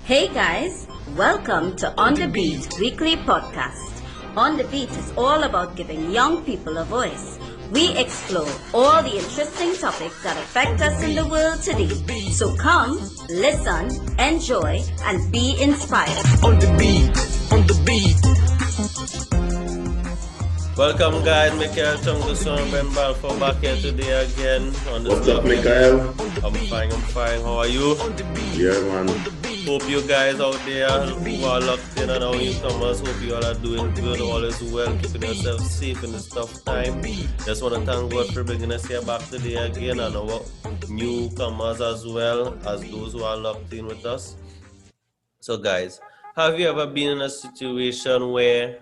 Hey guys, welcome to On the Beat weekly podcast. On the Beat is all about giving young people a voice. We explore all the interesting topics that affect us in the world today. So come, listen, enjoy, and be inspired. On the beat. Welcome guys, Michael Chunguson, Ben Balfour back here today again on this. What's up, Michael? I'm fine. How are you? Yeah, man. Hope you guys out there who are locked in and our newcomers, hope you all are doing good, all is well, keeping yourself safe in this tough time. Just want to thank God for bringing us here back today again, and our newcomers as well as those who are locked in with us. So guys, have you ever been in a situation where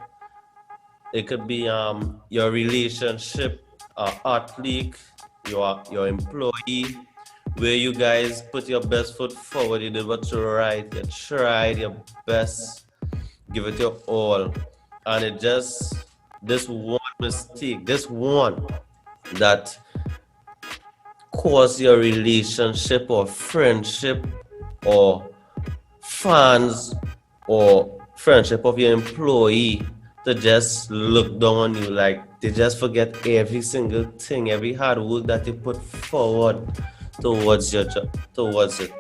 it could be your relationship, athlete, your employee, where you guys put your best foot forward, you did what you're right, you tried your best, give it your all, and it just, this one mistake, this one that caused your relationship or friendship or fans or friendship of your employee to just look down on you, like they just forget every single thing, every hard work that you put forward towards your job, towards it.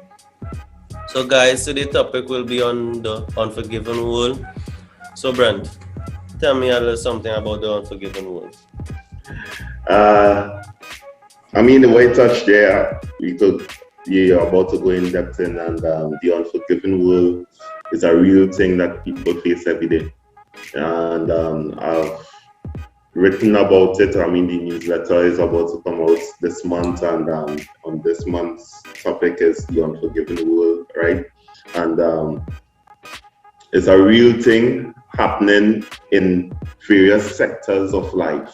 So guys, today's topic will be on the Unforgiving World. So Brent, tell me a little something about the Unforgiving World. The way touch there, you're about to go in depth in, and the Unforgiving World is a real thing that people face every day. And I've written about it. The newsletter is about to come out this month, and on this month's topic is the Unforgiving World, right? And it's a real thing happening in various sectors of life,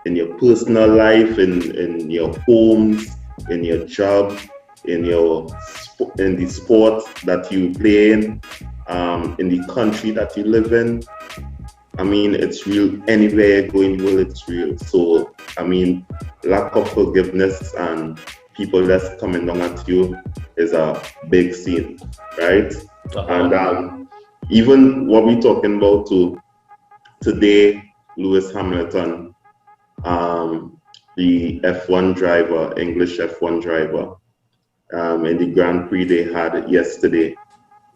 in your personal life, in your homes, in your job, in the sport that you play in the country that you live in. It's real. Anywhere you go in the world, it's real. So, lack of forgiveness and people that's coming down at you is a big sin, right? And even what we're talking about today, Lewis Hamilton, the F1 driver, English F1 driver, in the Grand Prix they had yesterday.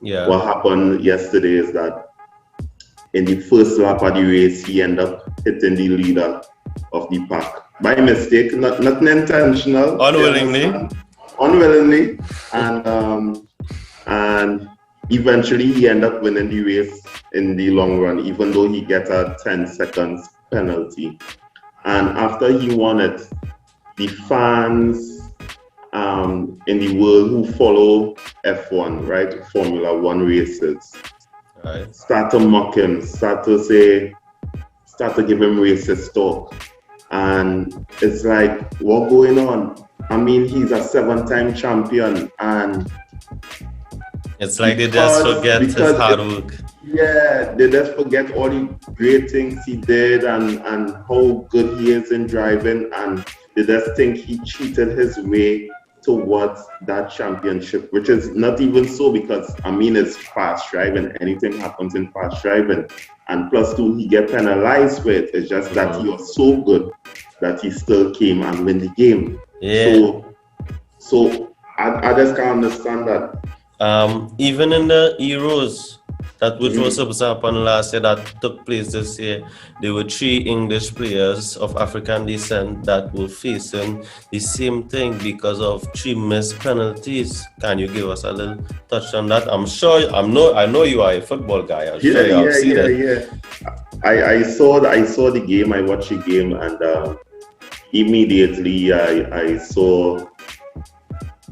Yeah. What happened yesterday is that in the first lap of the race, he ended up hitting the leader of the pack by mistake, not intentional. Unwillingly, and eventually he ended up winning the race in the long run, even though he get a 10 seconds penalty. And after he won it, the fans in the world who follow F1, right, Formula One races, right, start to mock him, start to give him racist talk. And it's like, what's going on? He's a 7-time champion, and it's like they just forget his hard work. Yeah, they just forget all the great things he did and how good he is in driving, and they just think he cheated his way towards that championship, which is not even so, because it's fast driving. Anything happens in fast driving, and plus two, he get penalized for it. It's just that he was so good that he still came and win the game. Yeah. So I just can't understand that. Even in the Euros, which was supposed to happen last year, that took place this year, there were 3 English players of African descent that were facing the same thing because of 3 missed penalties. Can you give us a little touch on that? I know you are a football guy. Yeah. I saw the game. I watched the game, and immediately I saw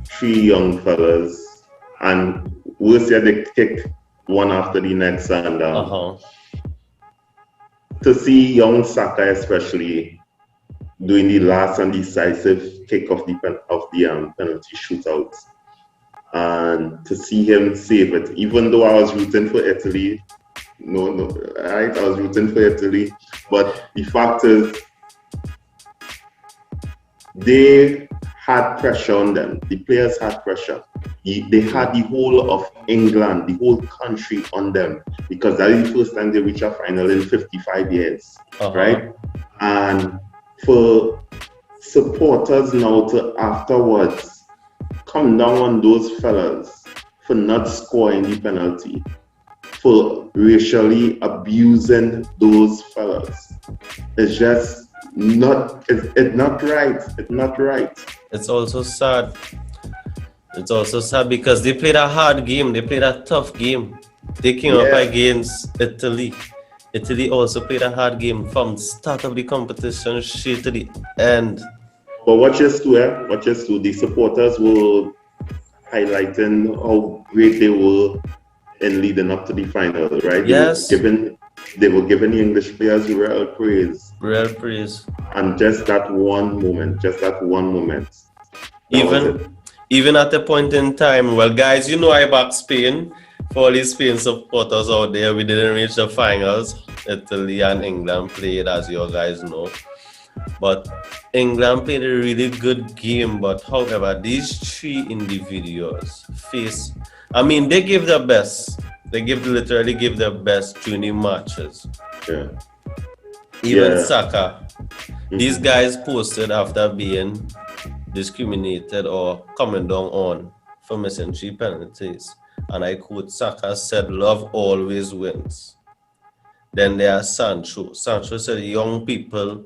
3 young fellas, and worse yet, they kicked one after the next, and to see young Saka especially doing the last and decisive kick of the penalty shootout, and to see him save it, even though I was rooting for Italy. I was rooting for Italy, but the fact is they had pressure on them. The players had pressure. They had the whole of England, the whole country on them because that is the first time they reach a final in 55 years, right? And for supporters now to afterwards come down on those fellas for not scoring the penalty, for racially abusing those fellas, it's just not. It's not right. It's not right. It's also sad. It's also sad because they played a hard game. They played a tough game. They came up against Italy. Italy also played a hard game from start of the competition straight to the end. But watch this too, Watch this too. The supporters were highlighting how great they were in leading up to the final, right? Yes. They were giving the English players real praise. Real praise. And just that one moment. Even at a point in time, well, guys, you know I back Spain. For all these Spain supporters out there, we didn't reach the finals. Italy and England played, as you guys know. But England played a really good game. But however, these three individuals they give their best. They literally give their best during the matches. Yeah. Even Saka. These guys posted after being discriminated or coming down on for missing 3 penalties. And I quote, Saka said, "Love always wins." Then there's Sancho. Sancho said, "Young people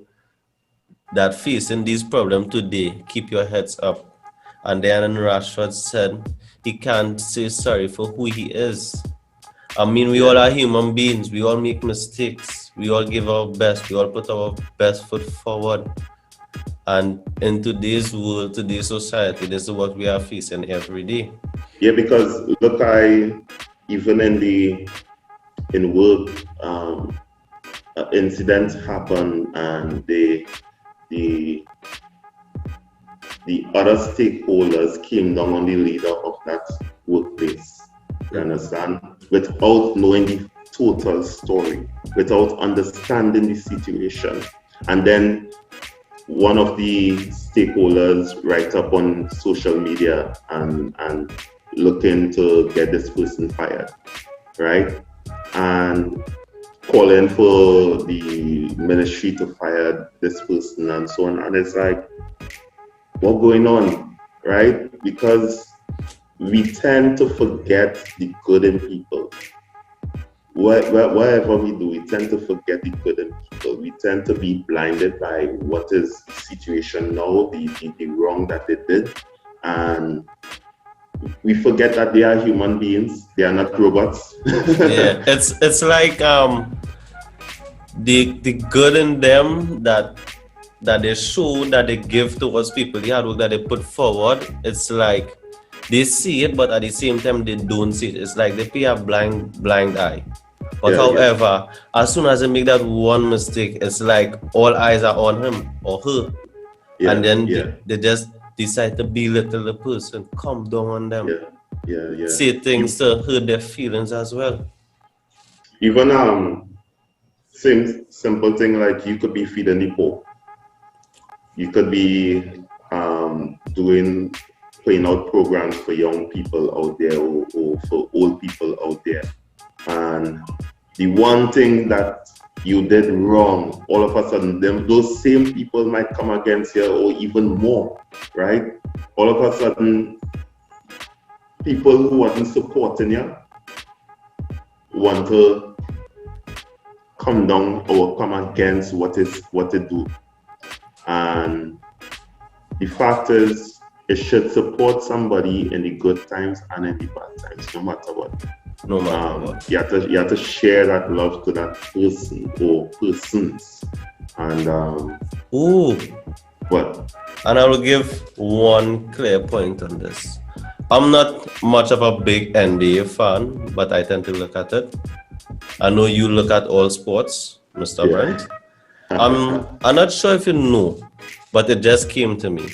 that facing these problems today, keep your heads up." And then Rashford said he can't say sorry for who he is. I mean, we all are human beings. We all make mistakes. We all give our best. We all put our best foot forward. And in today's world, today's society, this is what we are facing every day. Yeah, because look, even in work, incidents happen, and the other stakeholders came down on the leader of that workplace. You understand? Without knowing the total story, without understanding the situation, and then one of the stakeholders write up on social media and looking to get this person fired, right? And calling for the ministry to fire this person and so on. And it's like, what's going on, right? Because we tend to forget the good in people. Whatever we do, we tend to forget the good in people. We tend to be blinded by what is the situation now, the wrong that they did. And we forget that they are human beings. They are not robots. Yeah, it's like the good in them that they show, that they give towards people, the hard work that they put forward. It's like they see it, but at the same time they don't see it. It's like they pay a blind eye. But however, as soon as they make that one mistake, it's like all eyes are on him or her. And then they just decide to belittle the person, come down on them, say things to hurt their feelings as well. Even same simple thing like you could be feeding the poor. You could be playing out programs for young people out there or for old people out there. And the one thing that you did wrong, all of a sudden, those same people might come against you or even more, right? All of a sudden, people who wasn't supporting you want to come down or come against what they do. And the fact is, it should support somebody in the good times and in the bad times, no matter what. No matter what. You have to share that love to that person or persons. And what? And I will give one clear point on this. I'm not much of a big NBA fan, but I tend to look at it. I know you look at all sports, Mr. Brent. I'm not sure if you know, but it just came to me.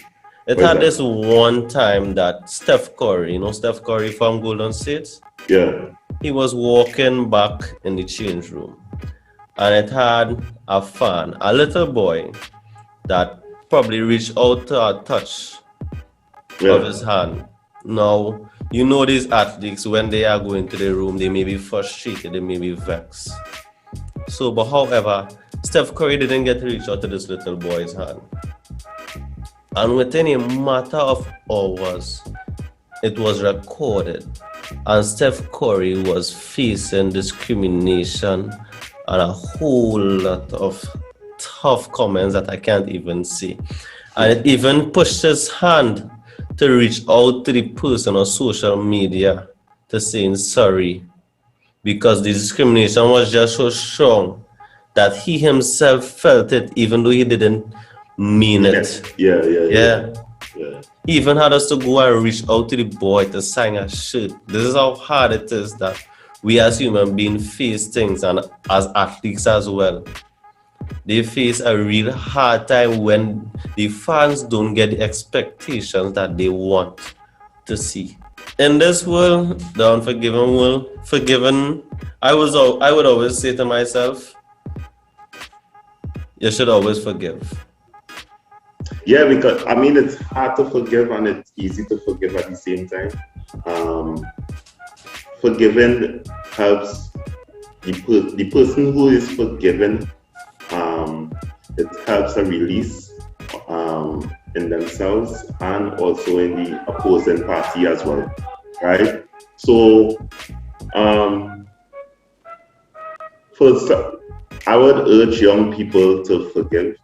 It had this one time that Steph Curry, Steph Curry from Golden State? Yeah. He was walking back in the change room, and it had a fan, a little boy, that probably reached out to touch of his hand. Now, you know these athletes, when they are going to the room, they may be frustrated, they may be vexed. So, but however, Steph Curry didn't get to reach out to this little boy's hand. And within a matter of hours, it was recorded. And Steph Curry was facing discrimination and a whole lot of tough comments that I can't even see. And it even pushed his hand to reach out to the person on social media to saying sorry, because the discrimination was just so strong that he himself felt it even though he didn't mean it. Yeah. He even had us to go and reach out to the boy to sign a shirt. This is how hard it is that we as human beings face things, and as athletes as well. They face a real hard time when the fans don't get the expectations that they want to see. In this world, the unforgiving world, I would always say to myself, you should always forgive. Yeah, because I mean, it's hard to forgive and it's easy to forgive at the same time. Forgiving helps the person who is forgiven. It helps a release in themselves and also in the opposing party as well, right? So, first, I would urge young people to forgive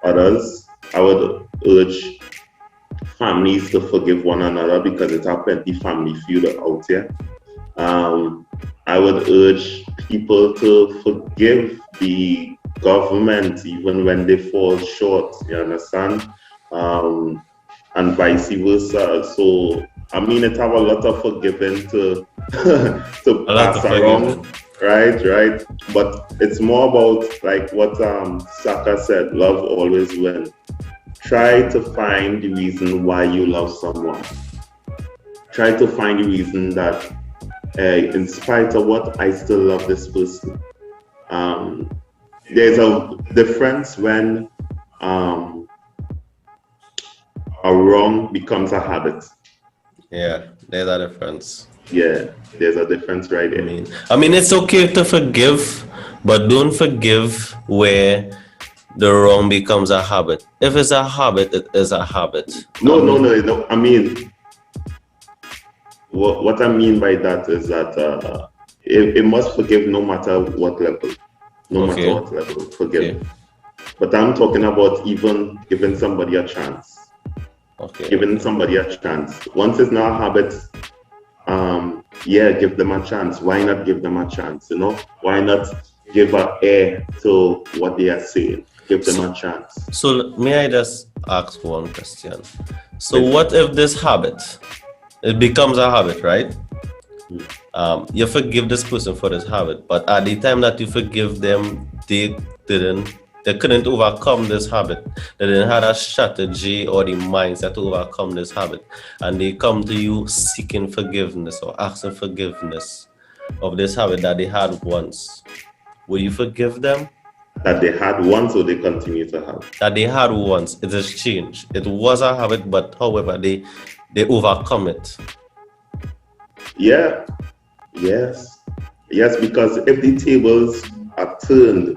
others. I would urge families to forgive one another because it's a plenty family feud out here. I would urge people to forgive the government even when they fall short, you understand? And vice versa. So, I mean, it have a lot of forgiving to pass around. Right. But it's more about like what Saka said, love always wins. Try to find the reason why you love someone. Try to find the reason that in spite of what, I still love this person. There's a difference when a wrong becomes a habit. Yeah, there's a difference. Yeah, there's a difference right there. I mean, it's okay to forgive, but don't forgive where the wrong becomes a habit. If it's a habit, it is a habit. No. I mean, what I mean by that is that it must forgive no matter what level. No matter what level, forgive. Okay. But I'm talking about even giving somebody a chance. Giving somebody a chance. Once it's not a habit, give them a chance. Why not give them a chance? You know, why not give an air to what they are saying? Give them a chance. So may I just ask one question? So what if this habit, it becomes a habit, right? You forgive this person for this habit, but at the time that you forgive them, they couldn't overcome this habit. They didn't have a strategy or the mindset to overcome this habit. And they come to you seeking forgiveness or asking forgiveness of this habit that they had once. Will you forgive them? That they had once or they continue to have? That they had once. It has changed. It was a habit, but however, they overcome it. Yeah. Yes, because if the tables are turned,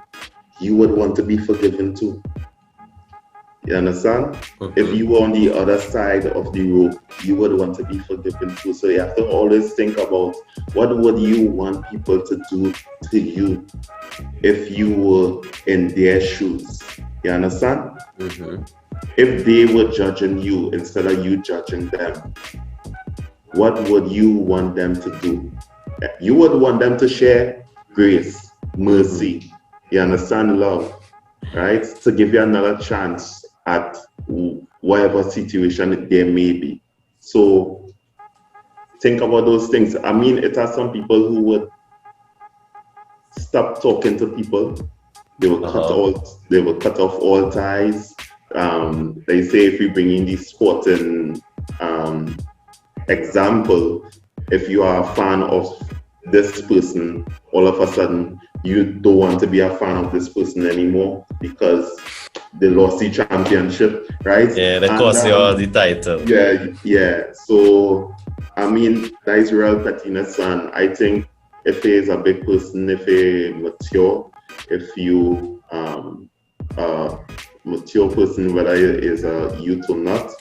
you would want to be forgiven too. You understand? Mm-hmm. If you were on the other side of the rope, you would want to be forgiven too. So you have to always think about what would you want people to do to you if you were in their shoes. You understand? Mm-hmm. If they were judging you instead of you judging them, what would you want them to do? You would want them to share grace, mercy, you understand, love, right? To give you another chance at whatever situation there may be. So think about those things. I mean, it has some people who would stop talking to people. They will cut off all ties. They say if we bring in the sporting example, if you are a fan of this person, all of a sudden you don't want to be a fan of this person anymore because they lost the championship, right? Yeah, they cost you all the title. Yeah. So, I mean, that is real pettiness, and I think if he is a big person, if he mature, if you mature person, whether it is a youth or not,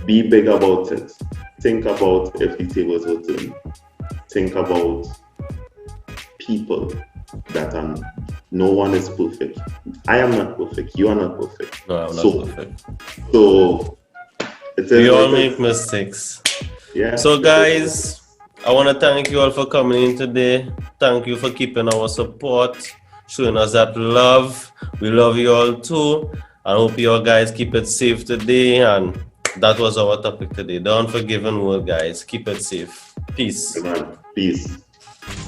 be big about it. Think about if the tables were turned. Think about people that no one is perfect. I am not perfect. You are not perfect. No, I'm not perfect. So we all make mistakes. Yeah. So guys, I want to thank you all for coming in today. Thank you for keeping our support, showing us that love. We love you all too. I hope you all guys keep it safe today. And that was our topic today. The Unforgiving World, guys. Keep it safe. Peace. Peace.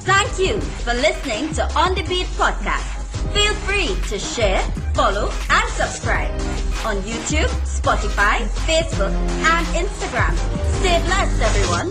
Thank you for listening to On the Beat podcast. Feel free to share, follow, and subscribe on YouTube, Spotify, Facebook, and Instagram. Stay blessed, everyone.